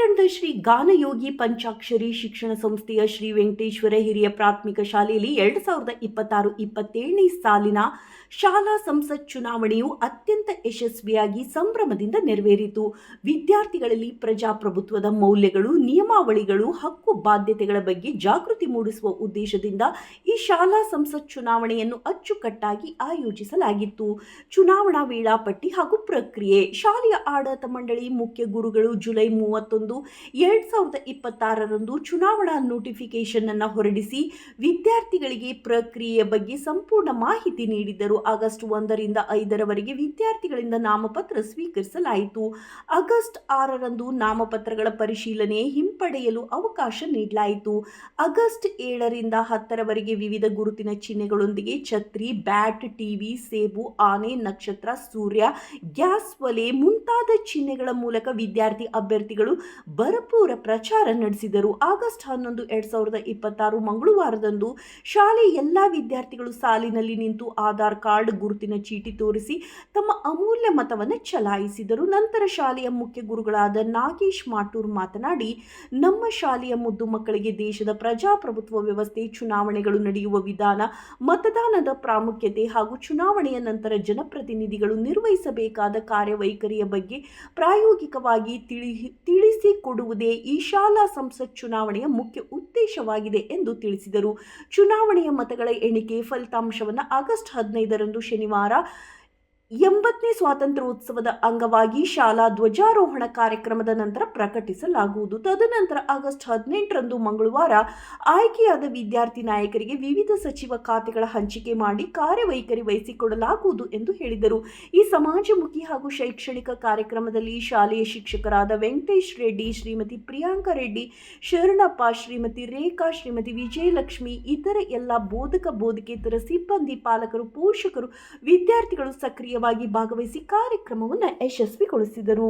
ಪಟ್ಟಣದ ಶ್ರೀ ಗಾನಯೋಗಿ ಪಂಚಾಕ್ಷರಿ ಶಿಕ್ಷಣ ಸಂಸ್ಥೆಯ ಶ್ರೀ ವೆಂಕಟೇಶ್ವರ ಹಿರಿಯ ಪ್ರಾಥಮಿಕ ಶಾಲೆಯಲ್ಲಿ 2026-27ನೇ ಸಾಲಿನ ಶಾಲಾ ಸಂಸತ್ ಚುನಾವಣೆಯು ಅತ್ಯಂತ ಯಶಸ್ವಿಯಾಗಿ ಸಂಭ್ರಮದಿಂದ ನೆರವೇರಿತು. ವಿದ್ಯಾರ್ಥಿಗಳಲ್ಲಿ ಪ್ರಜಾಪ್ರಭುತ್ವದ ಮೌಲ್ಯಗಳು, ನಿಯಮಾವಳಿಗಳು, ಹಕ್ಕು ಬಾಧ್ಯತೆಗಳ ಬಗ್ಗೆ ಜಾಗೃತಿ ಮೂಡಿಸುವ ಉದ್ದೇಶದಿಂದ ಈ ಶಾಲಾ ಸಂಸತ್ ಚುನಾವಣೆಯನ್ನು ಅಚ್ಚುಕಟ್ಟಾಗಿ ಆಯೋಜಿಸಲಾಗಿತ್ತು. ಚುನಾವಣಾ ವೇಳಾಪಟ್ಟಿ ಹಾಗೂ ಪ್ರಕ್ರಿಯೆ. ಶಾಲೆಯ ಆಡಳಿತ ಮಂಡಳಿ ಮುಖ್ಯ ಗುರುಗಳು ಜುಲೈ 31, 2026ರಂದು ಚುನಾವಣಾ ನೋಟಿಫಿಕೇಶನ್ ಅನ್ನು ಹೊರಡಿಸಿ ವಿದ್ಯಾರ್ಥಿಗಳಿಗೆ ಪ್ರಕ್ರಿಯೆಯ ಬಗ್ಗೆ ಸಂಪೂರ್ಣ ಮಾಹಿತಿ ನೀಡಿದ್ದರು. ಆಗಸ್ಟ್ 1ರಿಂದ 5ರವರೆಗೆ ವಿದ್ಯಾರ್ಥಿಗಳಿಂದ ನಾಮಪತ್ರ ಸ್ವೀಕರಿಸಲಾಯಿತು. ಆಗಸ್ಟ್ 6ರಂದು ನಾಮಪತ್ರಗಳ ಪರಿಶೀಲನೆ ಹಿಂಪಡೆಯಲು ಅವಕಾಶ ನೀಡಲಾಯಿತು. ಆಗಸ್ಟ್ 7ರಿಂದ 10ರವರೆಗೆ ವಿವಿಧ ಗುರುತಿನ ಚಿಹ್ನೆಗಳೊಂದಿಗೆ ಛತ್ರಿ, ಬ್ಯಾಟ್, ಟಿವಿ, ಸೇಬು, ಆನೆ, ನಕ್ಷತ್ರ, ಸೂರ್ಯ, ಗ್ಯಾಸ್ ಒಲೆ ಮುಂತಾದ ಚಿಹ್ನೆಗಳ ಮೂಲಕ ವಿದ್ಯಾರ್ಥಿ ಅಭ್ಯರ್ಥಿಗಳು ಭರಪೂರ ಪ್ರಚಾರ ನಡೆಸಿದರು. ಆಗಸ್ಟ್ 11, 2026 ಮಂಗಳವಾರದಂದು ಶಾಲೆ ಎಲ್ಲಾ ವಿದ್ಯಾರ್ಥಿಗಳು ಸಾಲಿನಲ್ಲಿ ನಿಂತು ಆಧಾರ್ ಕಾರ್ಡ್, ಗುರುತಿನ ಚೀಟಿ ತೋರಿಸಿ ತಮ್ಮ ಅಮೂಲ್ಯ ಮತವನ್ನು ಚಲಾಯಿಸಿದರು. ನಂತರ ಶಾಲೆಯ ಮುಖ್ಯ ಗುರುಗಳಾದ ನಾಗೇಶ್ ಮಾಟೂರ್ ಮಾತನಾಡಿ, ನಮ್ಮ ಶಾಲೆಯ ಮುದ್ದು ಮಕ್ಕಳಿಗೆ ದೇಶದ ಪ್ರಜಾಪ್ರಭುತ್ವ ವ್ಯವಸ್ಥೆ, ಚುನಾವಣೆಗಳು ನಡೆಯುವ ವಿಧಾನ, ಮತದಾನದ ಪ್ರಾಮುಖ್ಯತೆ ಹಾಗೂ ಚುನಾವಣೆಯ ನಂತರ ಜನಪ್ರತಿನಿಧಿಗಳು ನಿರ್ವಹಿಸಬೇಕಾದ ಕಾರ್ಯವೈಖರಿಯ ಬಗ್ಗೆ ಪ್ರಾಯೋಗಿಕವಾಗಿ ತಿಳಿಸಿಕೊಡುವುದೇ ಈ ಶಾಲಾ ಸಂಸತ್ ಚುನಾವಣೆಯ ಮುಖ್ಯ ಉದ್ದೇಶವಾಗಿದೆ ಎಂದು ತಿಳಿಸಿದರು. ಚುನಾವಣೆಯ ಮತಗಳ ಎಣಿಕೆ ಫಲಿತಾಂಶವನ್ನು ಆಗಸ್ಟ್ 15ರಂದು ಶನಿವಾರ 80ನೇ ಸ್ವಾತಂತ್ರ್ಯೋತ್ಸವದ ಅಂಗವಾಗಿ ಶಾಲಾ ಧ್ವಜಾರೋಹಣ ಕಾರ್ಯಕ್ರಮದ ನಂತರ ಪ್ರಕಟಿಸಲಾಗುವುದು. ತದನಂತರ ಆಗಸ್ಟ್ 18ರಂದು ಮಂಗಳವಾರ ಆಯ್ಕೆಯಾದ ವಿದ್ಯಾರ್ಥಿ ನಾಯಕರಿಗೆ ವಿವಿಧ ಸಚಿವ ಖಾತೆಗಳ ಹಂಚಿಕೆ ಮಾಡಿ ಕಾರ್ಯವೈಖರಿ ವಹಿಸಿಕೊಡಲಾಗುವುದು ಎಂದು ಹೇಳಿದರು. ಈ ಸಮಾಜಮುಖಿ ಹಾಗೂ ಶೈಕ್ಷಣಿಕ ಕಾರ್ಯಕ್ರಮದಲ್ಲಿ ಶಾಲೆಯ ಶಿಕ್ಷಕರಾದ ವೆಂಕಟೇಶ್ ರೆಡ್ಡಿ, ಶ್ರೀಮತಿ ಪ್ರಿಯಾಂಕಾ ರೆಡ್ಡಿ, ಶರಣಪ್ಪ, ಶ್ರೀಮತಿ ರೇಖಾ, ಶ್ರೀಮತಿ ವಿಜಯಲಕ್ಷ್ಮಿ, ಇತರ ಎಲ್ಲ ಬೋಧಕ ಬೋಧಕೇತರ ಸಿಬ್ಬಂದಿ, ಪಾಲಕರು, ಪೋಷಕರು, ವಿದ್ಯಾರ್ಥಿಗಳು ಸಕ್ರಿಯ ಭಾಗವಹಿಸಿ ಕಾರ್ಯಕ್ರಮವನ್ನು ಯಶಸ್ವಿಗೊಳಿಸಿದರು.